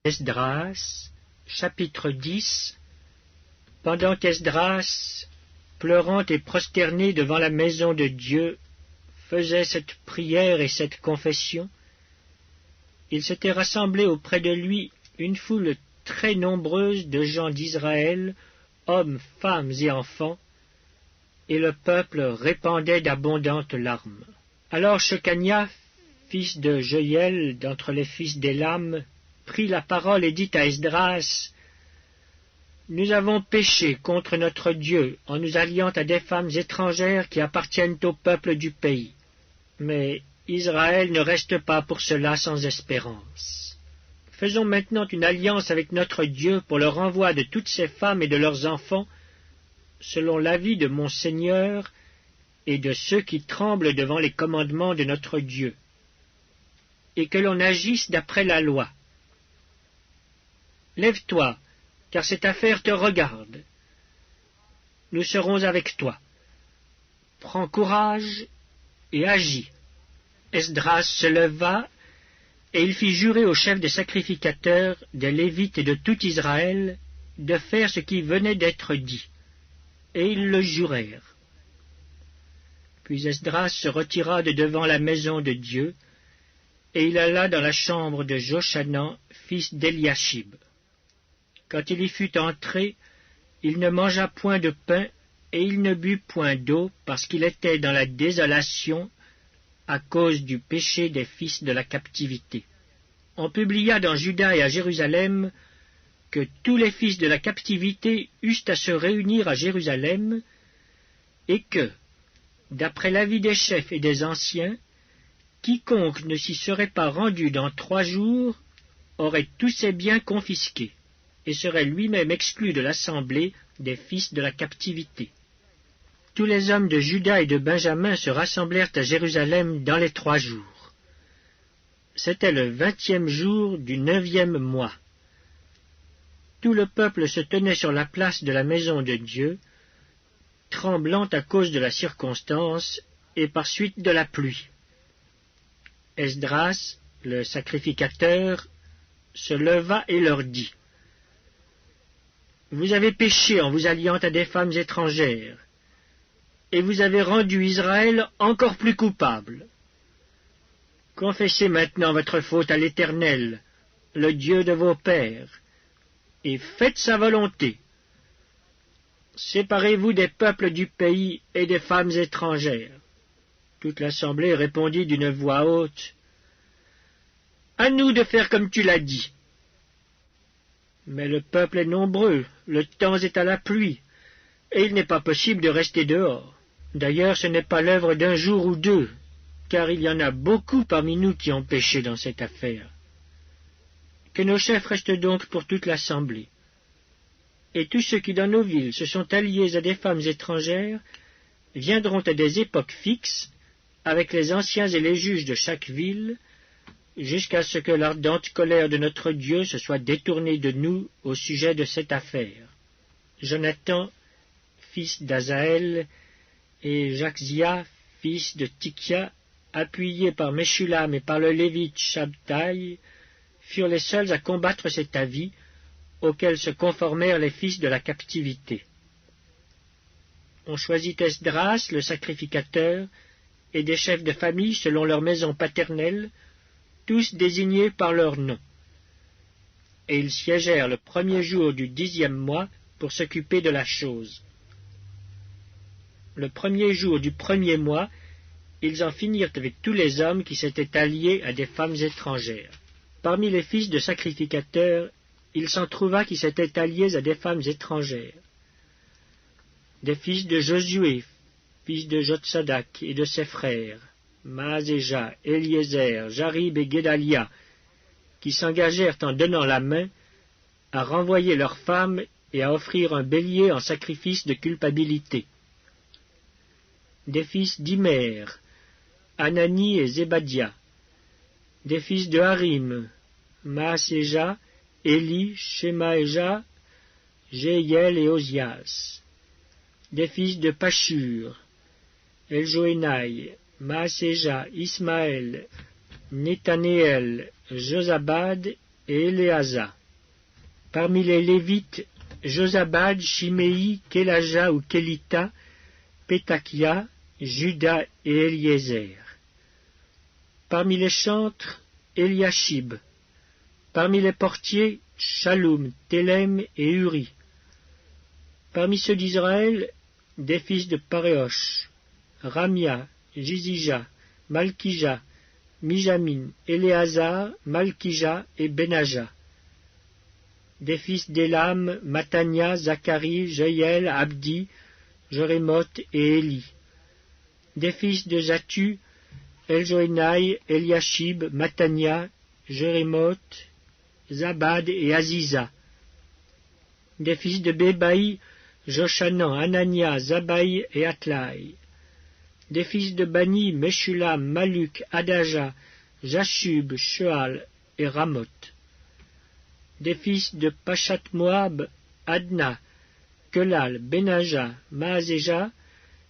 Esdras, chapitre 10. Pendant qu'Esdras, pleurant et prosterné devant la maison de Dieu, faisait cette prière et cette confession, il s'était rassemblé auprès de lui une foule très nombreuse de gens d'Israël, hommes, femmes et enfants, et le peuple répandait d'abondantes larmes. Alors Shekania, fils de Jehiel, d'entre les fils d'Élam, prit la parole et dit à Esdras: « Nous avons péché contre notre Dieu en nous alliant à des femmes étrangères qui appartiennent au peuple du pays. Mais Israël ne reste pas pour cela sans espérance. Faisons maintenant une alliance avec notre Dieu pour le renvoi de toutes ces femmes et de leurs enfants, selon l'avis de mon Seigneur et de ceux qui tremblent devant les commandements de notre Dieu, et que l'on agisse d'après la loi. Lève-toi, car cette affaire te regarde. Nous serons avec toi. Prends courage et agis. » Esdras se leva, et il fit jurer aux chefs des sacrificateurs, des Lévites et de tout Israël, de faire ce qui venait d'être dit. Et ils le jurèrent. Puis Esdras se retira de devant la maison de Dieu, et il alla dans la chambre de Jochanan, fils d'Eliashib. Quand il y fut entré, il ne mangea point de pain, et il ne but point d'eau, parce qu'il était dans la désolation à cause du péché des fils de la captivité. On publia dans Juda et à Jérusalem que tous les fils de la captivité eussent à se réunir à Jérusalem, et que, d'après l'avis des chefs et des anciens, quiconque ne s'y serait pas rendu dans 3 jours aurait tous ses biens confisqués, et serait lui-même exclu de l'assemblée des fils de la captivité. Tous les hommes de Juda et de Benjamin se rassemblèrent à Jérusalem dans les 3 jours. C'était le 20e jour du 9e mois. Tout le peuple se tenait sur la place de la maison de Dieu, tremblant à cause de la circonstance et par suite de la pluie. Esdras, le sacrificateur, se leva et leur dit: « Vous avez péché en vous alliant à des femmes étrangères, et vous avez rendu Israël encore plus coupable. Confessez maintenant votre faute à l'Éternel, le Dieu de vos pères, et faites sa volonté. Séparez-vous des peuples du pays et des femmes étrangères. » Toute l'assemblée répondit d'une voix haute: « À nous de faire comme tu l'as dit. » Mais le peuple est nombreux, le temps est à la pluie, et il n'est pas possible de rester dehors. D'ailleurs, ce n'est pas l'œuvre d'un jour ou 2, car il y en a beaucoup parmi nous qui ont péché dans cette affaire. Que nos chefs restent donc pour toute l'assemblée. Et tous ceux qui dans nos villes se sont alliés à des femmes étrangères viendront à des époques fixes, avec les anciens et les juges de chaque ville, jusqu'à ce que l'ardente colère de notre Dieu se soit détournée de nous au sujet de cette affaire. Jonathan, fils d'Azaël, et Jachzia, fils de Tikia, appuyés par Meshulam et par le Lévite Shabtai, furent les seuls à combattre cet avis, auquel se conformèrent les fils de la captivité. On choisit Esdras, le sacrificateur, et des chefs de famille selon leur maison paternelle, tous désignés par leur nom. Et ils siégèrent le 1er jour du 10e mois pour s'occuper de la chose. Le 1er jour du 1er mois, ils en finirent avec tous les hommes qui s'étaient alliés à des femmes étrangères. Parmi les fils de sacrificateurs, il s'en trouva qui s'étaient alliés à des femmes étrangères. Des fils de Josué, fils de Jotsadak et de ses frères, Maaséja, Eliezer, Jarib et Guédalia, qui s'engagèrent en donnant la main à renvoyer leurs femmes et à offrir un bélier en sacrifice de culpabilité. Des fils d'Imer, Anani et Zébadia. Des fils de Harim, Maaséja, Éli, Shemaéja, Jéhiel et Ozias. Des fils de Pashur, Eljoénaï, Maaséja, Ismaël, Nethanéel, Josabad et Éléasa. Parmi les Lévites, Josabad, Shimei, Kélaja ou Kélita, Pétakia, Juda et Eliezer. Parmi les chantres, Eliashib. Parmi les portiers, Shaloum, Télem et Uri. Parmi ceux d'Israël, des fils de Paréosh, Ramia, Jizija, Malkija, Mijamin, Éléazar, Malkija et Benaja. Des fils d'Élam, Matania, Zacharie, Jeiel, Abdi, Jérémoth et Éli. Des fils de Zatu, Eljoénaï, Eliashib, Matania, Jérémoth, Zabad et Aziza. Des fils de Bébaï, Joshanan, Anania, Zabaï et Atlaï. Des fils de Bani, Meshulam, Maluk, Adaja, Jashub, Shoal et Ramoth. Des fils de Pachat Moab, Adna, Kelal, Benaja, Maaseja,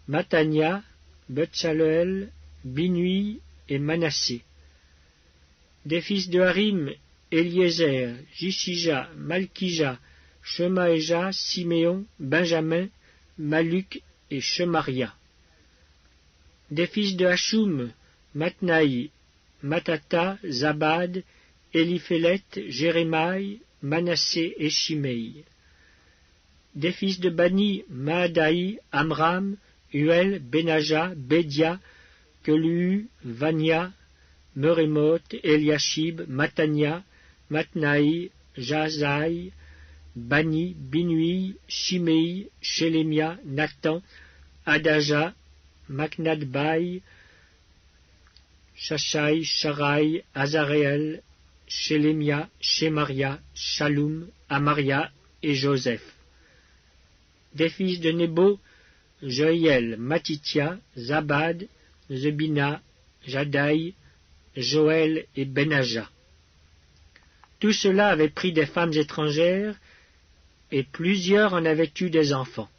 Matania, Betsaleel, Binui et Manassé. Des fils de Harim, Eliezer, Jishija, Malkija, Shemaéja, Siméon, Benjamin, Maluk et Shemaria. Des fils de Hashum, Matnaï, Matata, Zabad, Eliphélet, Jérémaï, Manassé et Shimei. Des fils de Bani, Maadaï, Amram, Uel, Benaja, Bédia, Kelu, Vania, Merémoth, Eliashib, Matania, Matnaï, Jazaï, Bani, Binui, Shimei, Shelemia, Nathan, Adaja, Maknadbaï, Shashai, Sharai, Azareel, Shelemia, Shemaria, Shaloum, Amaria et Joseph. Des fils de Nebo, Joël, Matitia, Zabad, Zebina, Jadaï, Joël et Benaja. Tout cela avait pris des femmes étrangères, et plusieurs en avaient eu des enfants.